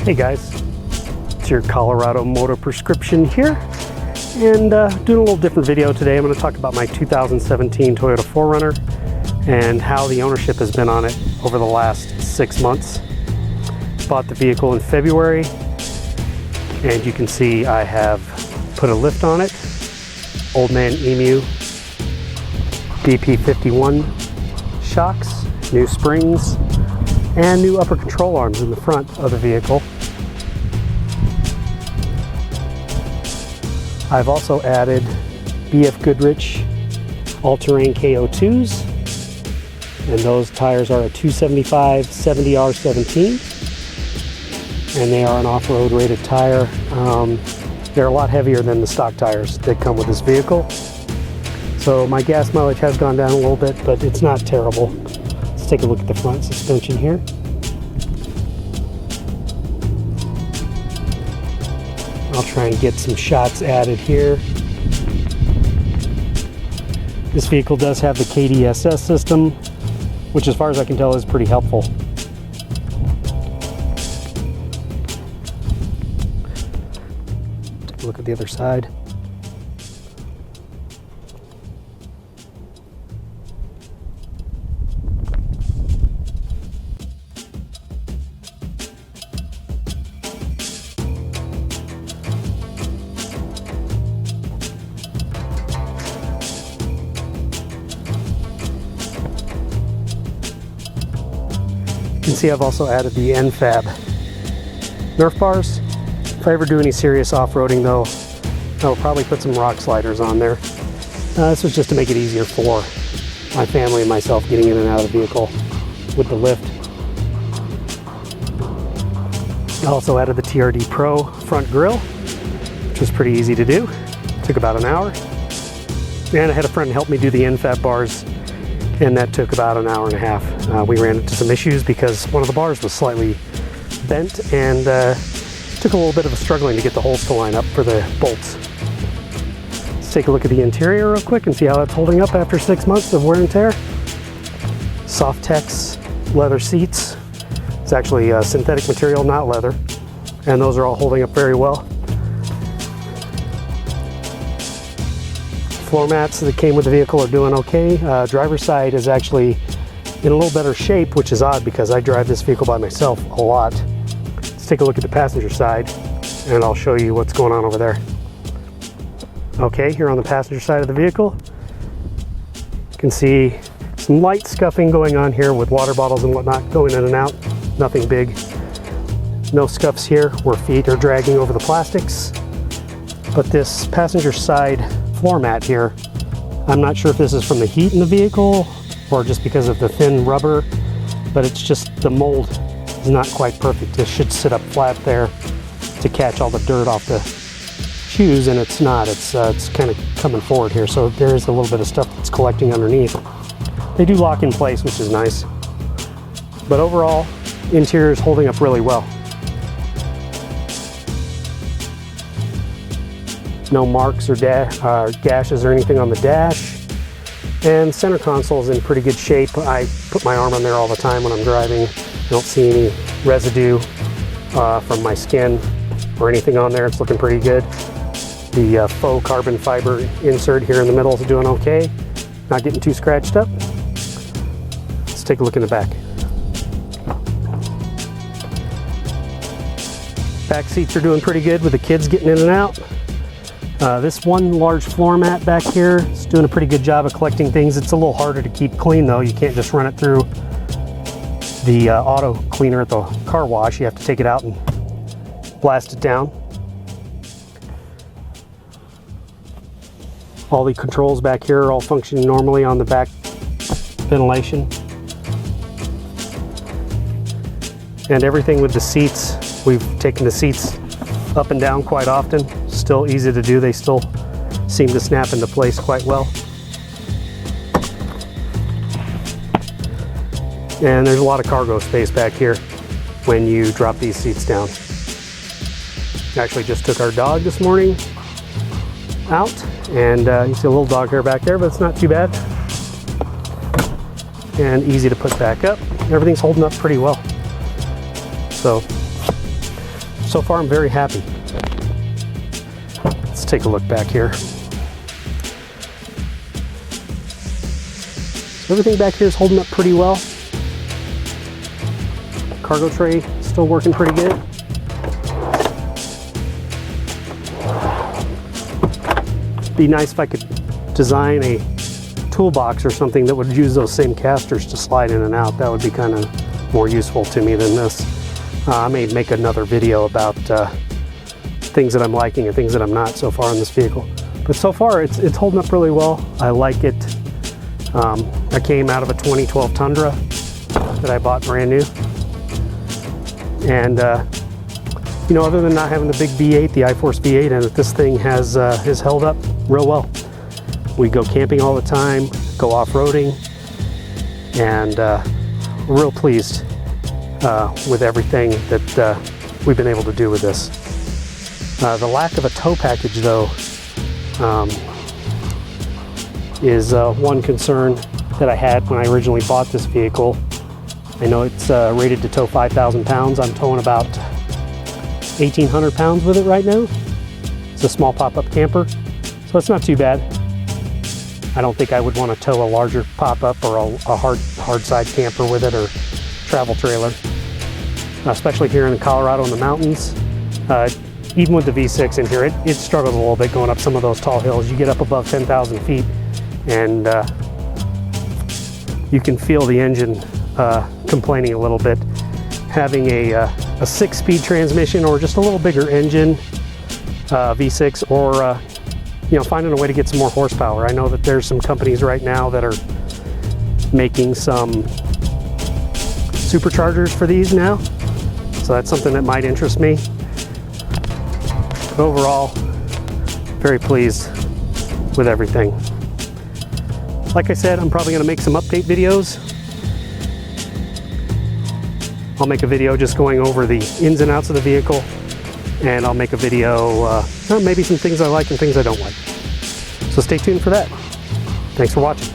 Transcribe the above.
Hey guys, it's your Colorado Moto Prescription here, and doing a little different video today. I'm going to talk about my 2017 Toyota 4Runner and how the ownership has been on it over the last 6 months. Bought the vehicle in February, and you can see I have put a lift on it, Old Man Emu BP51 shocks, new springs, and new upper control arms in the front of the vehicle. I've also added BF Goodrich all-terrain KO2s, and those tires are a 275 70R17, and they are an off-road rated tire. They're a lot heavier than the stock tires that come with this vehicle. So my gas mileage has gone down a little bit, but it's not terrible. Let's take a look at the front suspension here. I'll try and get some shots added here. This vehicle does have the KDSS system, which as far as I can tell is pretty helpful. Take a look at the other side. You can see I've also added the NFAB Nerf bars. If I ever do any serious off-roading though, I'll probably put some rock sliders on there. This was just to make it easier for my family and myself getting in and out of the vehicle with the lift. I also added the TRD Pro front grille, which was pretty easy to do. Took about an hour. And I had a friend help me do the NFAB bars, and that took about an hour and a half. We ran into some issues because one of the bars was slightly bent, and took a little bit of a struggling to get the holes to line up for the bolts. Let's take a look at the interior real quick and see how it's holding up after 6 months of wear and tear. Softex leather seats. It's actually synthetic material, not leather, and those are all holding up very well. Floor mats that came with the vehicle are doing okay. Driver's side is actually in a little better shape, which is odd because I drive this vehicle by myself a lot. Let's take a look at the passenger side and I'll show you what's going on over there. Okay, here on the passenger side of the vehicle, you can see some light scuffing going on here with water bottles and whatnot going in and out. Nothing big. No scuffs here where feet are dragging over the plastics. But this passenger side floor mat here, I'm not sure if this is from the heat in the vehicle or just because of the thin rubber, but it's just the mold is not quite perfect. This should sit up flat there to catch all the dirt off the shoes, and it's not. It's kind of coming forward here, so there is a little bit of stuff that's collecting underneath. They do lock in place, which is nice, but overall interior is holding up really well. No marks or gashes or anything on the dash, and center console is in pretty good shape. I put my arm on there all the time when I'm driving. I don't see any residue from my skin or anything on there. It's looking pretty good. The faux carbon fiber insert here in the middle is doing okay, not getting too scratched up. Let's take a look in the back. Back seats are doing pretty good with the kids getting in and out. This one large floor mat back here is doing a pretty good job of collecting things. It's a little harder to keep clean though. You can't just run it through the auto cleaner at the car wash. You have to take it out and blast it down. All the controls back here are all functioning normally on the back ventilation. And everything with the seats, we've taken the seats up and down quite often. Still easy to do. They still seem to snap into place quite well. And there's a lot of cargo space back here when you drop these seats down. Actually just took our dog this morning out, and you see a little dog hair back there, but it's not too bad. And easy to put back up. Everything's holding up pretty well. So So far I'm very happy. Let's take a look back here. Everything back here is holding up pretty well. Cargo tray still working pretty good. Be nice if I could design a toolbox or something that would use those same casters to slide in and out. That would be kind of more useful to me than this. I may make another video about things that I'm liking and things that I'm not so far in this vehicle. But so far it's holding up really well. I like it. I came out of a 2012 Tundra that I bought brand new. And you know, other than not having the big V8, the iForce V8 in it, this thing has held up real well. We go camping all the time, go off-roading, and we're real pleased with everything that we've been able to do with this. The lack of a tow package, though, is one concern that I had when I originally bought this vehicle. I know it's rated to tow 5,000 pounds. I'm towing about 1,800 pounds with it right now. It's a small pop-up camper, so it's not too bad. I don't think I would want to tow a larger pop-up or a hard side camper with it, or travel trailer, especially here in Colorado in the mountains. Even with the V6 in here, it struggled a little bit going up some of those tall hills. You get up above 10,000 feet and you can feel the engine complaining a little bit. Having a 6-speed transmission or just a little bigger engine, V6, or you know, finding a way to get some more horsepower. I know that there's some companies right now that are making some superchargers for these now, so that's something that might interest me. But overall, very pleased with everything. Like I said, I'm probably going to make some update videos. I'll make a video just going over the ins and outs of the vehicle, and I'll make a video, maybe some things I like and things I don't like. So stay tuned for that. Thanks for watching.